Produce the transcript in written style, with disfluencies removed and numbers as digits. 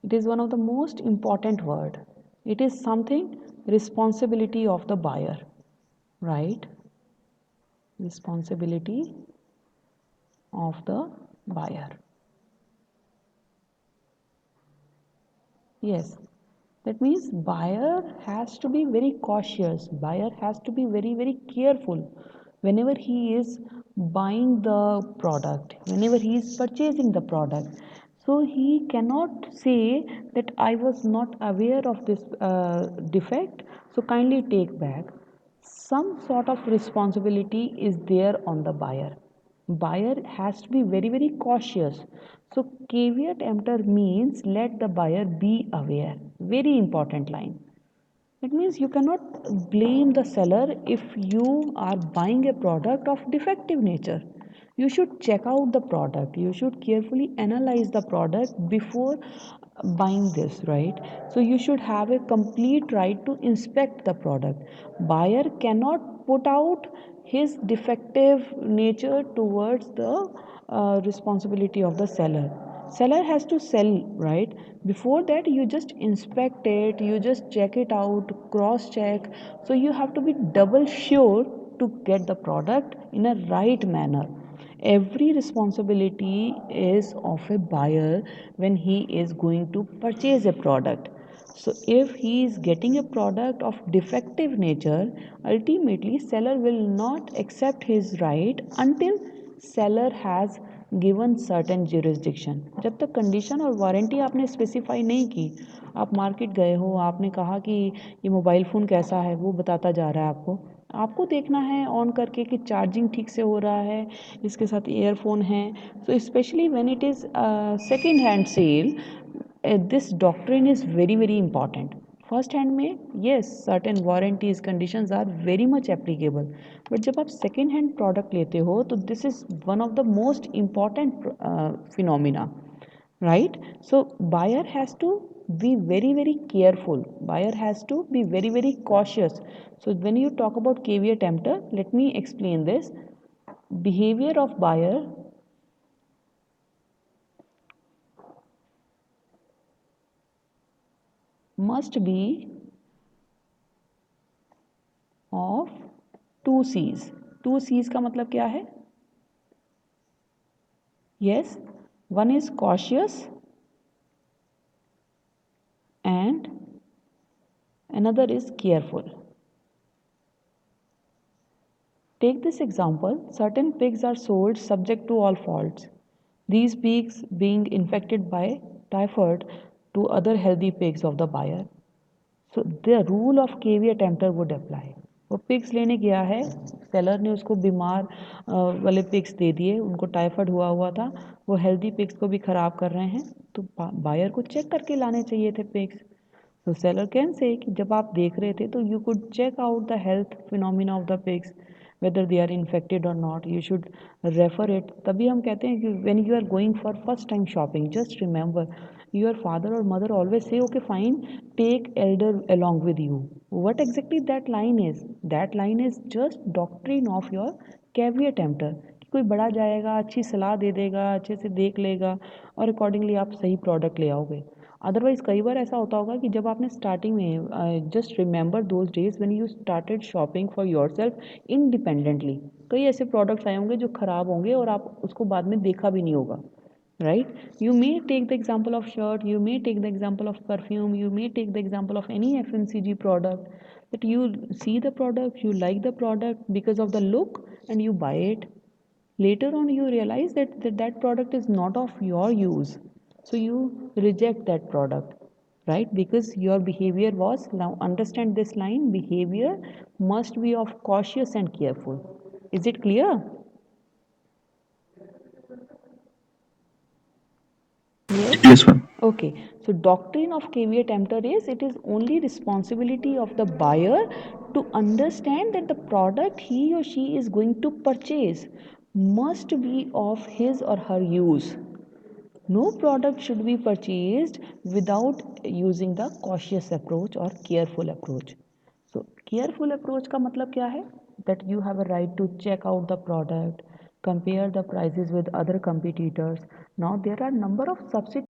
It is one of the most important word. It is something responsibility of the buyer, right? Responsibility of the buyer. Yes, that means buyer has to be very cautious. Buyer has to be very, very careful whenever he is buying the product, whenever he is purchasing the product. So he cannot say that I was not aware of this defect, so kindly take back. Some sort of responsibility is there on the buyer has to be very, very cautious. So caveat emptor means let the buyer be aware. Very important line. It means you cannot blame the seller if you are buying a product of defective nature. You should check out the product, you should carefully analyze the product before buying this, right? So you should have a complete right to inspect the product. Buyer cannot put out his defective nature towards the responsibility of the seller has to sell, right? Before that you just inspect it, you just check it out, cross check. So you have to be double sure to get the product in a right manner. Every responsibility is of a buyer when he is going to purchase a product. So if he is getting a product of defective nature, ultimately seller will not accept his right until seller has given certain jurisdiction. जब तक condition और warranty आपने specify नहीं की, आप market गए हो, आपने कहा कि ये मोबाइल फ़ोन कैसा है, वो बताता जा रहा है आपको. आपको देखना है ऑन करके कि चार्जिंग ठीक से हो रहा है, इसके साथ ईयरफोन है. So specially when it is second hand sale, this doctrine is very very important. First hand में yes certain warranties conditions are very much applicable, but जब आप सेकेंड हैंड प्रोडक्ट लेते हो तो this is one of the most important phenomena, right? So buyer has to be very very careful, buyer has to be very very cautious. So when you talk about caveat emptor, let me explain this. Behavior of buyer must be of two C's. Two C's का मतलब क्या है? Yes, one is cautious and another is careful. Take this example, certain pigs are sold subject to all faults. These pigs being infected by typhoid to other healthy pigs of the buyer. So the rule of caveat emptor would apply. वो pigs लेने गया है, seller ने उसको बीमार वाले pigs दे दिए, उनको टाइफाइड हुआ हुआ था, वो हेल्दी पिग्स को भी ख़राब कर रहे हैं, तो बायर को चेक करके लाने चाहिए थे पिग्स. तो सेलर कैन से कि जब आप देख रहे थे तो you could check out the health phenomena of the pigs, whether they are infected or not, you should refer it. तभी हम कहते हैं कि when you are going for first time shopping, just remember your father or mother always say okay fine, take elder along with you. What exactly that line is? That line is just doctrine of your caveat emptor. कोई बड़ा जाएगा, अच्छी सलाह दे देगा, अच्छे से देख लेगा और अकॉर्डिंगली आप सही प्रोडक्ट ले आओगे. अदरवाइज़ कई बार ऐसा होता होगा कि जब आपने स्टार्टिंग में just remember those days when you started shopping for yourself independently, कई ऐसे प्रोडक्ट्स आए होंगे जो ख़राब होंगे और आप उसको बाद में देखा भी नहीं होगा, right? You may take the example of shirt, you may take the example of perfume, you may take the example of any FMCG product, that you see the product, you like the product because of the look and you buy it. Later on you realize that product is not of your use, so you reject that product, right? Because your behavior was, now understand this line, behavior must be of cautious and careful. Is it clear? Yes. Yes, ma'am. Okay, so doctrine of caveat emptor is it is only responsibility of the buyer to understand that the product he or she is going to purchase must be of his or her use. No product should be purchased without using the cautious approach or careful approach. So careful approach का मतलब क्या है? That you have a right to check out the product, compare the prices with other competitors. Now there are number of substitutes